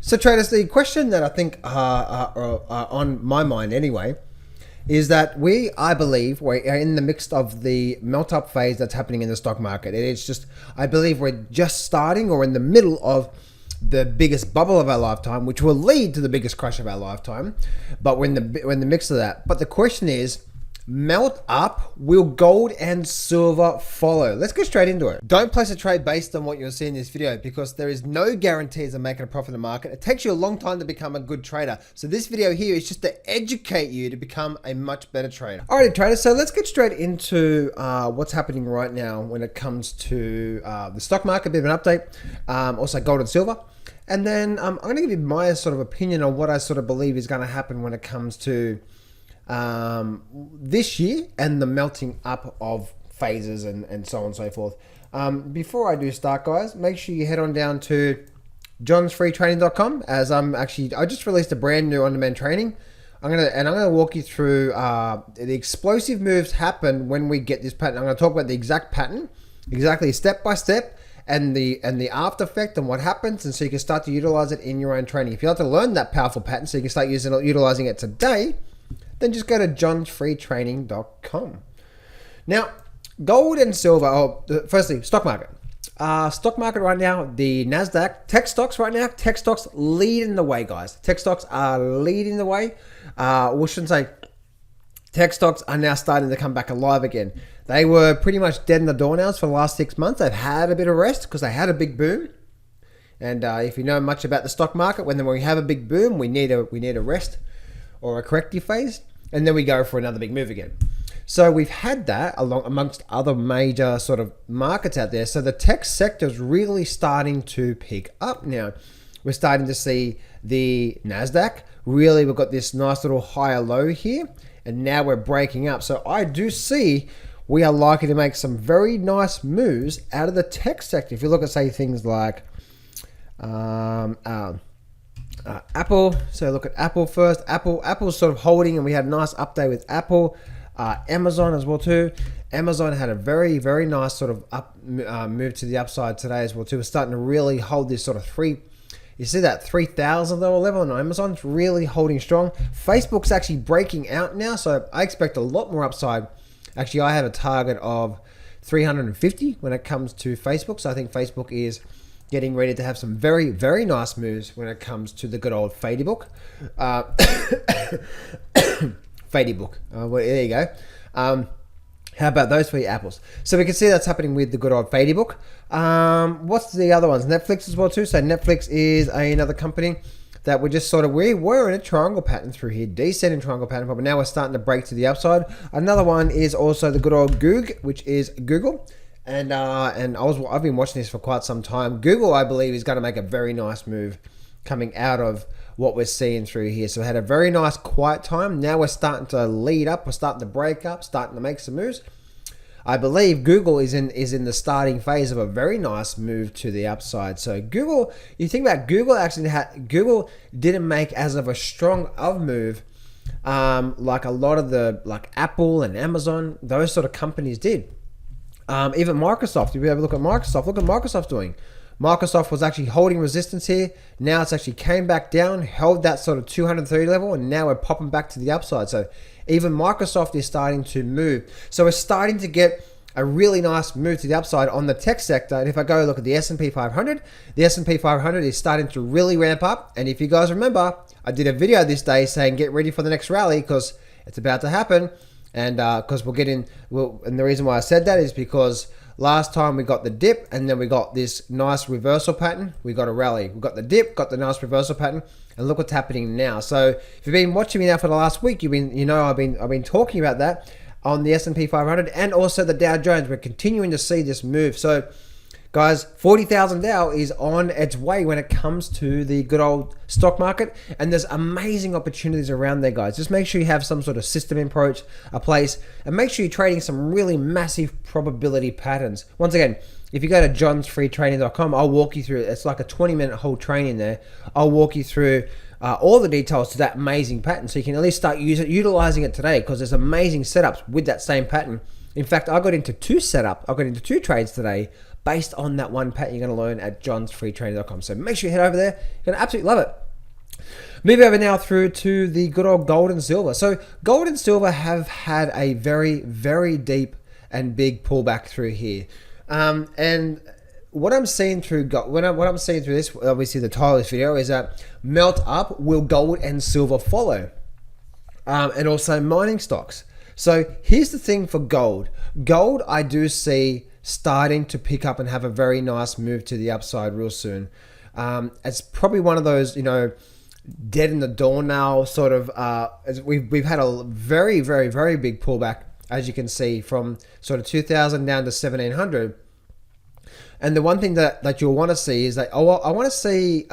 So traders, the question that I think are on my mind anyway is that I believe, we're in the midst of the melt-up phase that's happening in the stock market. It is just, I believe we're just starting or in the middle of the biggest bubble of our lifetime, which will lead to the biggest crash of our lifetime. But we're in the mix of that. But the question is, melt up, will gold and silver follow? Let's get straight into it. Don't place a trade based on what you'll see in this video, because there is no guarantees of making a profit in the market. It takes you a long time to become a good trader. So this video here is just to educate you to become a much better trader. Alrighty traders, so let's get straight into what's happening right now when it comes to the stock market, a bit of an update, also gold and silver. And then I'm going to give you my sort of opinion on what I sort of believe is going to happen when it comes to this year and the melting up of phases and so on and so forth. Before I do start, guys, make sure you head on down to johnsfreetraining.com, as I just released a brand new on-demand training. I'm gonna walk you through the explosive moves happen when we get this pattern. I'm gonna talk about the exact pattern, exactly step by step, and the after effect and what happens, and so you can start to utilize it in your own training. If you'd like to learn that powerful pattern so you can start utilizing it today, then just go to johnsfreetraining.com. Now, gold and silver. Firstly, stock market. Stock market right now, the Nasdaq, tech stocks right now, tech stocks leading the way, guys. Tech stocks are leading the way. We shouldn't say tech stocks are now starting to come back alive again. They were pretty much dead in the doornails for the last 6 months. They've had a bit of rest because they had a big boom. And if you know much about the stock market, when we have a big boom, we need a rest or a corrective phase, and then we go for another big move again. So we've had that amongst other major sort of markets out there. So the tech sector is really starting to pick up now. We're starting to see the Nasdaq. Really, we've got this nice little higher low here, and now we're breaking up. So I do see we are likely to make some very nice moves out of the tech sector. If you look at, say, things like Apple. So look at Apple first. Apple's sort of holding, and we had a nice update with Apple. Amazon as well too. Amazon had a very, very nice sort of move to the upside today as well too. We're starting to really hold this sort of you see that $3,000 level on Amazon. It's really holding strong. Facebook's actually breaking out now, so I expect a lot more upside. Actually, I have a target of 350 when it comes to Facebook. So I think Facebook is getting ready to have some very, very nice moves when it comes to the good old Fady book. Fady book. Well, there you go. How about those for your apples? So we can see that's happening with the good old Fady book. What's the other ones? Netflix as well too. So Netflix is another company that we're just we were in a triangle pattern through here, descending triangle pattern, but now we're starting to break to the upside. Another one is also the good old Goog, which is Google. And I've been watching this for quite some time. Google, I believe, is going to make a very nice move coming out of what we're seeing through here. So we had a very nice quiet time. Now we're starting to lead up. We're starting to break up, starting to make some moves. I believe Google is in the starting phase of a very nice move to the upside. So Google, you think about Google, Google didn't make as of a strong of move like a lot of like Apple and Amazon, those sort of companies did. Even Microsoft, if you have a look at Microsoft, look at Microsoft doing. Microsoft was actually holding resistance here. Now it's actually came back down, held that sort of 230 level, and now we're popping back to the upside. So even Microsoft is starting to move. So we're starting to get a really nice move to the upside on the tech sector. And if I go look at the S&P 500, the S&P 500 is starting to really ramp up. And if you guys remember, I did a video this day saying get ready for the next rally because it's about to happen. And because and the reason why I said that is because last time we got the dip and then we got this nice reversal pattern. We got a rally. We got the dip, got the nice reversal pattern, and look what's happening now. So if you've been watching me now for the last week, I've been talking about that on the S&P 500 and also the Dow Jones. We're continuing to see this move. So guys, 40,000 Dow is on its way when it comes to the good old stock market, and there's amazing opportunities around there, guys. Just make sure you have some sort of system approach, a place, and make sure you're trading some really massive probability patterns. Once again, if you go to johnsfreetraining.com, I'll walk you through it. It's like a 20-minute whole training there. I'll walk you through all the details to that amazing pattern so you can at least start utilizing it today, because there's amazing setups with that same pattern. In fact, I got into two trades today based on that one pattern you're going to learn at johnsfreetraining.com. So make sure you head over there. You're going to absolutely love it. Move over now through to the good old gold and silver. So gold and silver have had a very, very deep and big pullback through here. And what I'm seeing through what I'm seeing through this, obviously the title of this video is that melt up, will gold and silver follow? And also mining stocks. So here's the thing for gold. Gold, I do see starting to pick up and have a very nice move to the upside real soon. It's probably one of those, dead in the door now sort of. We've had a very, very, very big pullback, as you can see, from sort of 2000 down to 1700. And the one thing that you'll want to see is that I want to see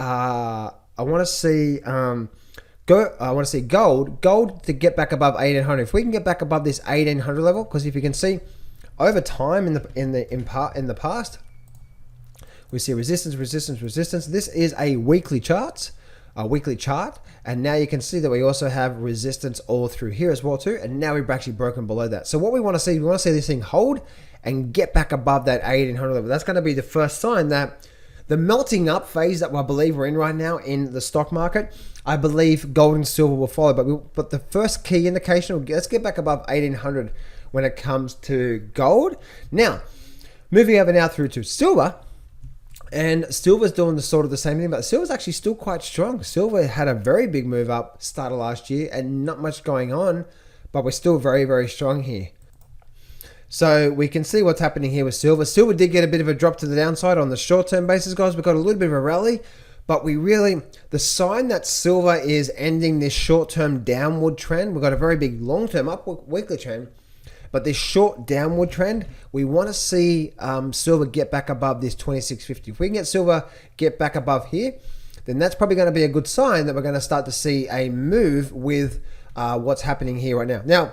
gold to get back above 1800. If we can get back above this 1800 level, because if you can see over time in the past, we see resistance. This is a weekly chart, and now you can see that we also have resistance all through here as well too. And now we've actually broken below that. So what we want to see this thing hold and get back above that 1800 level. That's going to be the first sign that the melting up phase that I believe we're in right now in the stock market, I believe gold and silver will follow. But the first key indication, let's get back above 1800 when it comes to gold. Now, moving over now through to silver. And silver's doing the sort of the same thing, but silver's actually still quite strong. Silver had a very big move up start of last year and not much going on, but we're still very, very strong here. So we can see what's happening here with silver. Silver did get a bit of a drop to the downside on the short-term basis, guys. We've got a little bit of a rally, but the sign that silver is ending this short-term downward trend, we've got a very big long-term upward weekly trend, but this short downward trend, we want to see silver get back above this 2650. If we can get silver get back above here, then that's probably going to be a good sign that we're going to start to see a move with what's happening here right now. Now,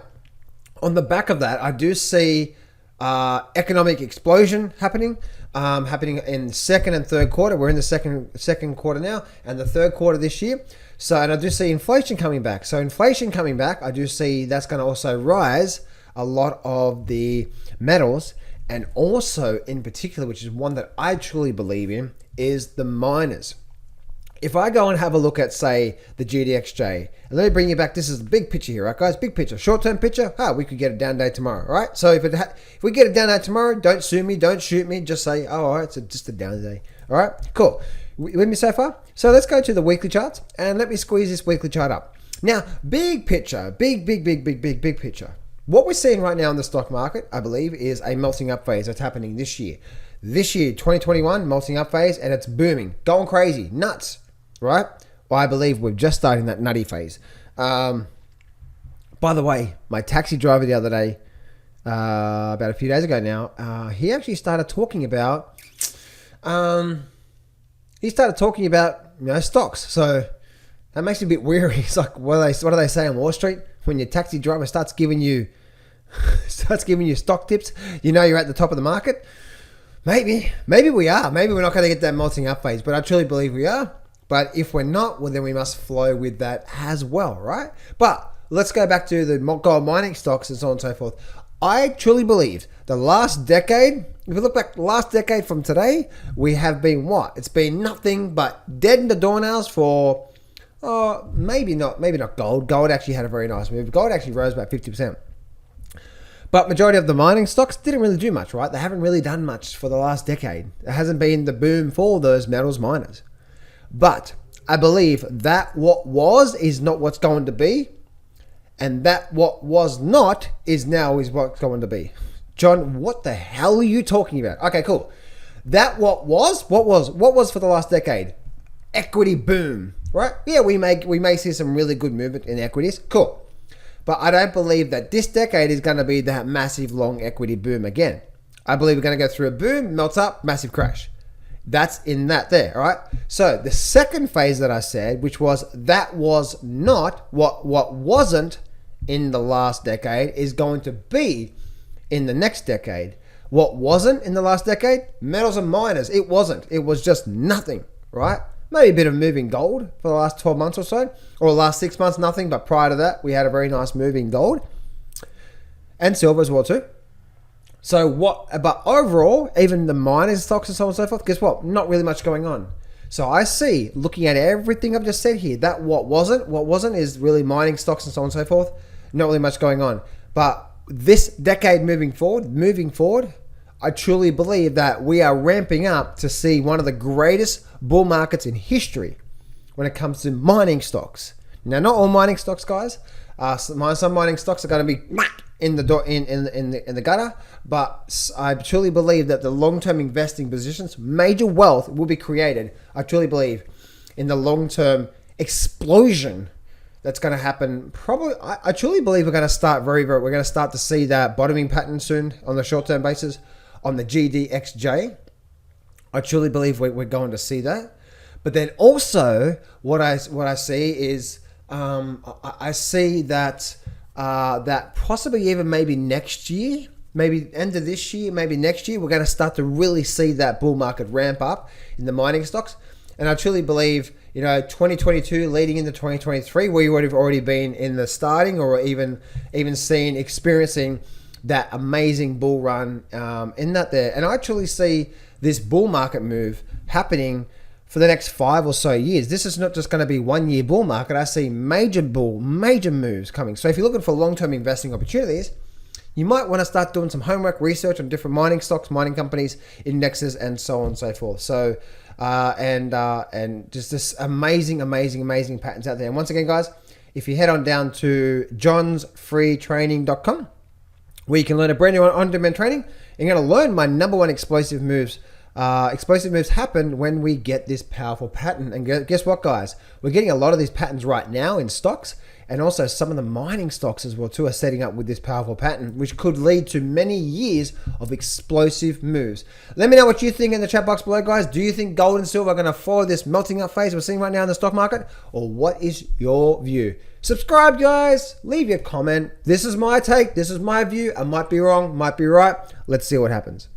on the back of that, I do see economic explosion happening in the second and third quarter. We're in the second quarter now, and the third quarter this year. So, and I do see inflation coming back. So inflation coming back, I do see that's going to also rise a lot of the metals, and also in particular, which is one that I truly believe in, is the miners. If I go and have a look at, say, the GDXJ, and let me bring you back, this is the big picture here, right, guys? Big picture, short-term picture. We could get a down day tomorrow, right? So if we get a down day tomorrow, don't sue me, don't shoot me, just say, oh, all right, it's just a down day. All right, cool. With me so far? So let's go to the weekly charts, and let me squeeze this weekly chart up. Now, big picture, big picture. What we're seeing right now in the stock market, I believe, is a melting up phase that's happening this year. This year, 2021, melting up phase, and it's booming, going crazy, nuts. Right? Well, I believe we're just starting that nutty phase. By the way, my taxi driver the other day, about a few days ago now, he actually started talking about, stocks. So that makes me a bit weary. It's like, what do they say on Wall Street? When your taxi driver starts giving you stock tips, you're at the top of the market. Maybe we are. Maybe we're not going to get that melting up phase, but I truly believe we are. But if we're not, well, then we must flow with that as well, right? But let's go back to the gold mining stocks and so on and so forth. I truly believe the last decade, if you look back the last decade from today, we have been what? It's been nothing but dead in the doornails for, maybe not gold. Gold actually had a very nice move. Gold actually rose about 50%. But majority of the mining stocks didn't really do much, right? They haven't really done much for the last decade. It hasn't been the boom for those metals miners. But I believe that what was is not what's going to be, and that what was not is now is what's going to be. John, what the hell are you talking about? Okay, cool. That what was for the last decade? Equity boom, right? Yeah, we may see some really good movement in equities. Cool. But I don't believe that this decade is going to be that massive long equity boom again. I believe we're going to go through a boom, melts up, massive crash. That's in that there, all right? So the second phase that I said, which was that was not what wasn't in the last decade, is going to be in the next decade. What wasn't in the last decade? Metals and miners. It wasn't. It was just nothing, right? Maybe a bit of moving gold for the last 12 months or so, or the last 6 months, nothing. But prior to that, we had a very nice moving gold and silver as well too. But overall, even the mining stocks and so on and so forth, guess what? Not really much going on. So I see, looking at everything I've just said here, that what wasn't is really mining stocks and so on and so forth. Not really much going on. But this decade moving forward, I truly believe that we are ramping up to see one of the greatest bull markets in history when it comes to mining stocks. Now, not all mining stocks, guys. Some mining stocks are going to be in the gutter, but I truly believe that the long-term investing positions, major wealth will be created. I truly believe in the long-term explosion that's going to happen. Probably, I truly believe we're going to start we're going to start to see that bottoming pattern soon on the short-term basis on the GDXJ. I truly believe we're going to see that. But then also what I see is I see that that possibly even maybe next year, maybe end of this year, maybe next year, we're going to start to really see that bull market ramp up in the mining stocks. And I truly believe, 2022 leading into 2023, we would have already been in the starting or even experiencing that amazing bull run in that there. And I truly see this bull market move happening for the next 5 or so years. This is not just going to be 1 year bull market. I see major moves coming. So if you're looking for long-term investing opportunities, you might want to start doing some homework research on different mining stocks, mining companies, indexes, and so on and so forth. So, and just this amazing patterns out there. And once again, guys, if you head on down to johnsfreetraining.com, where you can learn a brand new on-demand training, you're going to learn my number one explosive moves. Explosive moves happen when we get this powerful pattern. And guess what, guys? We're getting a lot of these patterns right now in stocks, and also some of the mining stocks as well too are setting up with this powerful pattern, which could lead to many years of explosive moves. Let me know what you think in the chat box below, guys. Do you think gold and silver are going to follow this melting up phase we're seeing right now in the stock market? Or what is your view? Subscribe, guys. Leave your comment. This is my take. This is my view. I might be wrong, might be right. Let's see what happens.